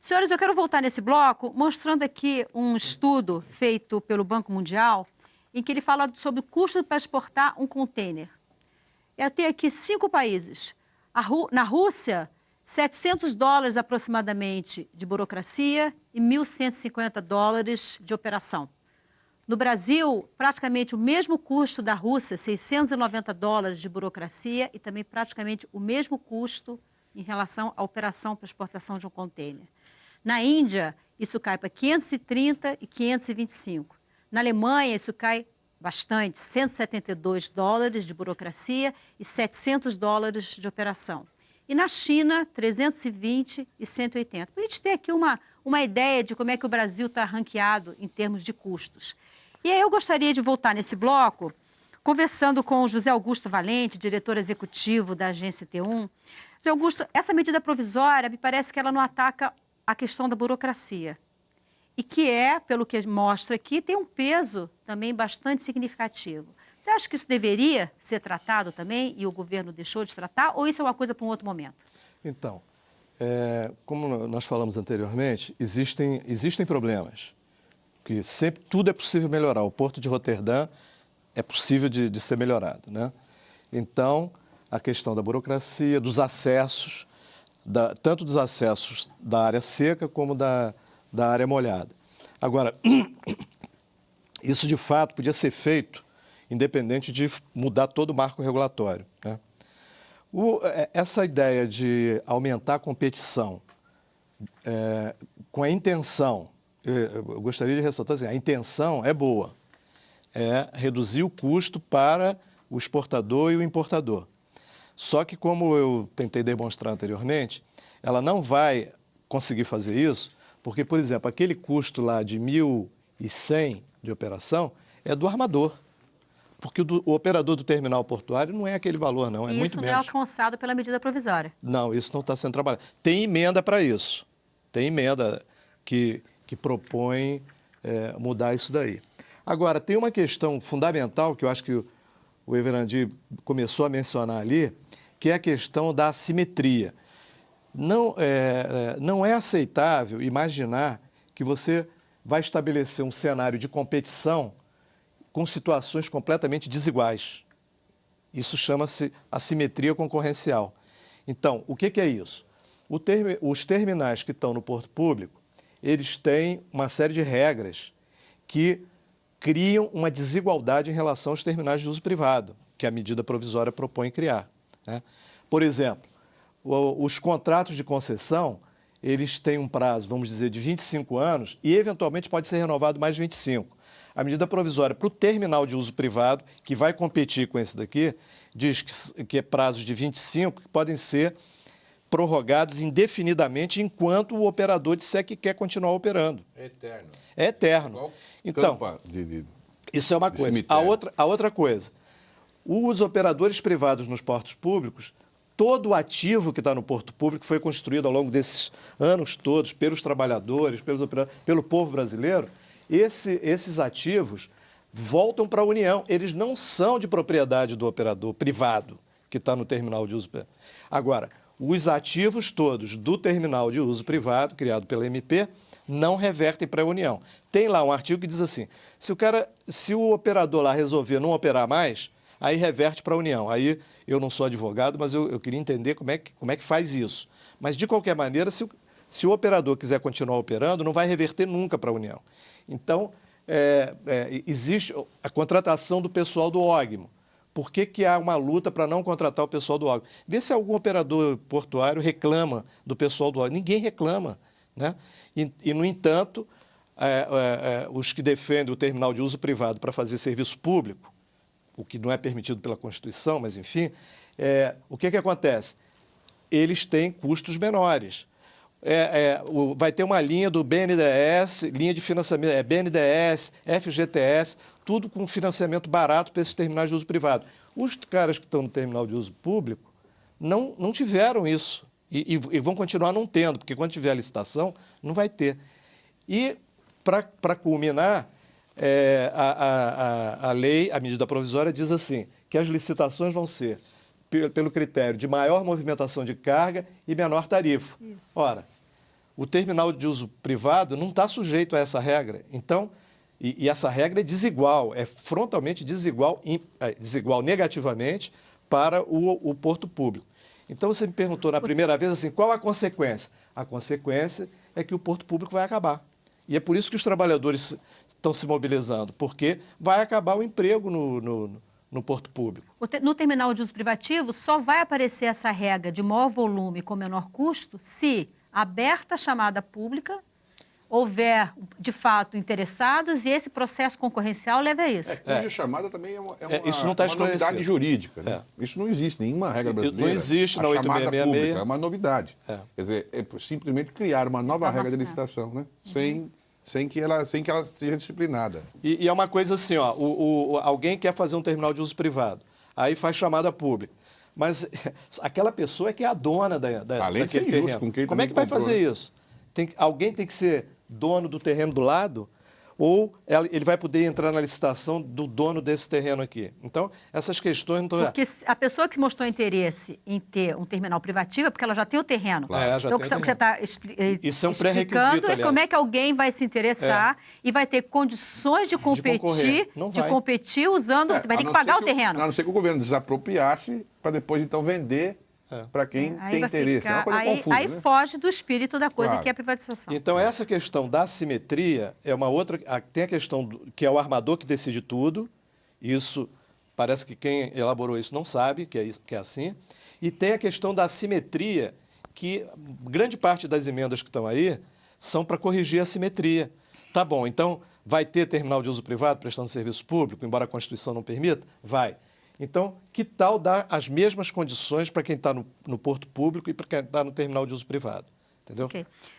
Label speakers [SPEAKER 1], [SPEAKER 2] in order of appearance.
[SPEAKER 1] Senhores, eu quero voltar nesse bloco mostrando aqui um estudo feito pelo Banco Mundial, em que ele fala sobre o custo para exportar um container. Eu tenho aqui 5 países. Na Rússia, US$ 700 aproximadamente de burocracia e US$ 1.150 de operação. No Brasil, praticamente o mesmo custo da Rússia, US$ 690 de burocracia e também praticamente o mesmo custo em relação à operação para exportação de um container. Na Índia, isso cai para 530 e 525. Na Alemanha, isso cai bastante, US$ 172 de burocracia e US$ 700 de operação. E na China, 320 e 180. Para a gente ter aqui uma ideia de como é que o Brasil está ranqueado em termos de custos. E aí eu gostaria de voltar nesse bloco, conversando com o José Augusto Valente, diretor executivo da agência T1. José Augusto, essa medida provisória, me parece que ela não ataca a questão da burocracia. E que pelo que mostra aqui, tem um peso também bastante significativo. Você acha que isso deveria ser tratado também e o governo deixou de tratar, ou isso é uma coisa para um outro momento?
[SPEAKER 2] Então, como nós falamos anteriormente, existem problemas, que sempre tudo é possível melhorar. O Porto de Roterdã é possível de ser melhorado, né? Então, a questão da burocracia, dos acessos, tanto dos acessos da área seca como da área molhada. Agora, isso de fato podia ser feito independente de mudar todo o marco regulatório, né? Essa ideia de aumentar a competição com a intenção, eu gostaria de ressaltar assim, a intenção é boa, é reduzir o custo para o exportador e o importador. Só que, como eu tentei demonstrar anteriormente, ela não vai conseguir fazer isso, porque, por exemplo, aquele custo lá de 1.100 de operação é do armador. Porque o operador do terminal portuário não é aquele valor, não, é muito menos.
[SPEAKER 1] Isso não é alcançado pela medida provisória.
[SPEAKER 2] Não, isso não está sendo trabalhado. Tem emenda para isso. Tem emenda que propõe mudar isso daí. Agora, tem uma questão fundamental que eu acho que o Everandi começou a mencionar ali, que é a questão da assimetria. Não é aceitável imaginar que você vai estabelecer um cenário de competição com situações completamente desiguais. Isso chama-se assimetria concorrencial. Então, o que é isso? Os terminais que estão no porto público, eles têm uma série de regras que criam uma desigualdade em relação aos terminais de uso privado, que a medida provisória propõe criar, né? Por exemplo, os contratos de concessão, eles têm um prazo, vamos dizer, de 25 anos e, eventualmente, pode ser renovado mais 25. A medida provisória para o terminal de uso privado, que vai competir com esse daqui, diz que é prazos de 25 que podem ser prorrogados indefinidamente enquanto o operador disser que quer continuar operando.
[SPEAKER 3] É eterno.
[SPEAKER 2] É eterno.
[SPEAKER 3] Igual
[SPEAKER 2] então, isso é uma coisa. A outra coisa, os operadores privados nos portos públicos, todo o ativo que está no porto público foi construído ao longo desses anos todos pelos trabalhadores, pelos operadores, pelo povo brasileiro. Esses ativos voltam para a União. Eles não são de propriedade do operador privado que está no terminal de uso privado. Agora, os ativos todos do terminal de uso privado, criado pela MP, não revertem para a União. Tem lá um artigo que diz assim, se o operador lá resolver não operar mais, aí reverte para a União. Aí eu não sou advogado, mas eu queria entender como é que faz isso. Mas, de qualquer maneira, se o operador quiser continuar operando, não vai reverter nunca para a União. Então, existe a contratação do pessoal do OGMO. Por que há uma luta para não contratar o pessoal do OGMO? Vê se algum operador portuário reclama do pessoal do OGMO. Ninguém reclama, né? No entanto, os que defendem o terminal de uso privado para fazer serviço público, o que não é permitido pela Constituição, mas, enfim, o que acontece? Eles têm custos menores. Vai ter uma linha do BNDES, linha de financiamento, BNDES, FGTS, tudo com financiamento barato para esses terminais de uso privado. Os caras que estão no terminal de uso público não tiveram isso e vão continuar não tendo, porque quando tiver a licitação, não vai ter. E, para culminar, a lei, a medida provisória diz assim, que as licitações vão ser pelo critério de maior movimentação de carga e menor tarifa. Isso. Ora, o terminal de uso privado não está sujeito a essa regra. Então, e essa regra é desigual, é frontalmente desigual, desigual negativamente para o porto público. Então, você me perguntou na primeira vez assim, qual a consequência? A consequência é que o porto público vai acabar. E é por isso que os trabalhadores estão se mobilizando, porque vai acabar o emprego no porto público.
[SPEAKER 1] No terminal de uso privativo, só vai aparecer essa regra de maior volume com menor custo se aberta a chamada pública, houver, de fato, interessados e esse processo concorrencial leva a isso.
[SPEAKER 3] Cuja chamada também é uma
[SPEAKER 2] isso não tá
[SPEAKER 3] novidade jurídica. Né? Isso não existe, nenhuma regra brasileira.
[SPEAKER 2] Não existe na 8666.
[SPEAKER 3] Pública, é uma novidade. Quer dizer, é simplesmente criar uma nova regra de licitação, né? Sem que ela seja disciplinada.
[SPEAKER 2] E é uma coisa assim, ó, alguém quer fazer um terminal de uso privado, aí faz chamada pública. Mas aquela pessoa é que é a dona
[SPEAKER 3] Além de ser
[SPEAKER 2] daquele
[SPEAKER 3] injusto,
[SPEAKER 2] terreno.
[SPEAKER 3] com quem
[SPEAKER 2] Como é que vai fazer isso? Alguém tem que ser dono do terreno do lado, ou ele vai poder entrar na licitação do dono desse terreno aqui. Então, essas questões...
[SPEAKER 1] Porque a pessoa que mostrou interesse em ter um terminal privativo é porque ela já tem o terreno.
[SPEAKER 2] Claro.
[SPEAKER 1] Então, o que você está
[SPEAKER 2] Isso é um pré-requisito,
[SPEAKER 1] é como é que alguém vai se interessar e vai ter condições de competir usando... vai ter que pagar o terreno.
[SPEAKER 3] A não ser que o governo desapropriasse para depois, então, vender... para quem tem interesse. É uma coisa confusa,
[SPEAKER 1] aí
[SPEAKER 3] né?
[SPEAKER 1] foge do espírito da coisa, que é a privatização.
[SPEAKER 2] Então, essa questão da assimetria é uma outra... Tem a questão que é o armador que decide tudo. Isso, parece que quem elaborou isso não sabe que é assim. E tem a questão da assimetria, que grande parte das emendas que estão aí são para corrigir a assimetria. Tá bom, então vai ter terminal de uso privado prestando serviço público, embora a Constituição não permita? Vai. Então, que tal dar as mesmas condições para quem está no porto público e para quem está no terminal de uso privado? Entendeu?
[SPEAKER 1] Okay.